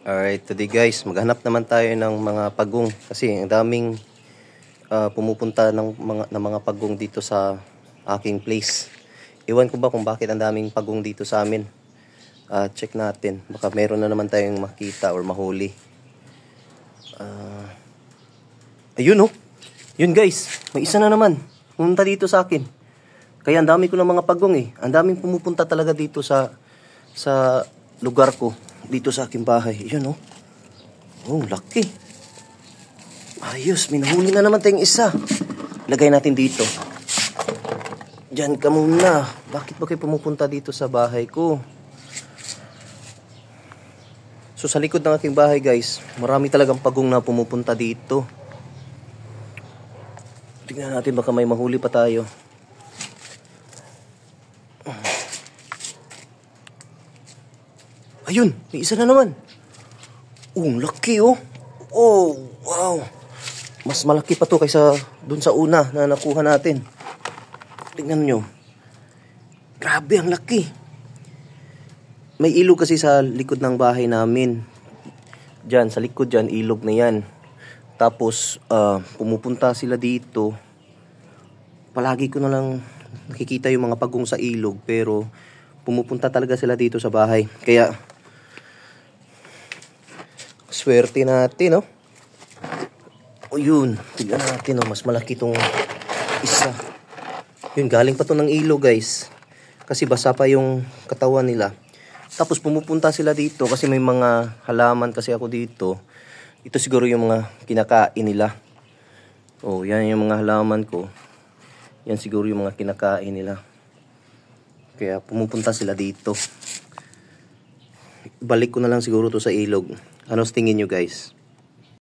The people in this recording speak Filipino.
Alright, today guys, maghanap naman tayo ng mga pagong kasi ang daming pumupunta ng mga pagong dito sa aking place. Iwan ko ba kung bakit ang daming pagong dito sa amin. Check natin, baka meron na naman tayong makita or mahuli. Ayun oh, yun guys, may isa na naman pumunta dito sa akin. Kaya ang dami ko ng mga pagong ang daming pumupunta talaga dito sa lugar ko. Dito sa aking bahay. Yun oh. Oh, laki. Ayos, minahuli na naman tayong isa. Lagay natin dito. Diyan ka muna. Bakit ba kayo pumupunta dito sa bahay ko? So sa likod ng aking bahay guys, marami talagang pagong na pumupunta dito. Tingnan natin baka may mahuli pa tayo. Ayun, may isa na naman. Laki oh. Oh, wow. Mas malaki pa to kaysa dun sa una na nakuha natin. Tingnan nyo. Grabe, ang laki. May ilog kasi sa likod ng bahay namin. Diyan, sa likod dyan, ilog na yan. Tapos, pumupunta sila dito. Palagi ko na lang nakikita yung mga pagong sa ilog. Pero, pumupunta talaga sila dito sa bahay. Kaya, swerte natin, oh. O yun, tignan natin, oh. Mas malaki tong isa. Yun, galing pa to ng ilog, guys. Kasi basa pa yung katawan nila. Tapos pumupunta sila dito kasi may mga halaman kasi ako dito. Ito siguro yung mga kinakain nila. Oh, yan yung mga halaman ko. Yan siguro yung mga kinakain nila. Kaya pumupunta sila dito. Balik ko na lang siguro to sa ilog. Ano tingin nyo guys?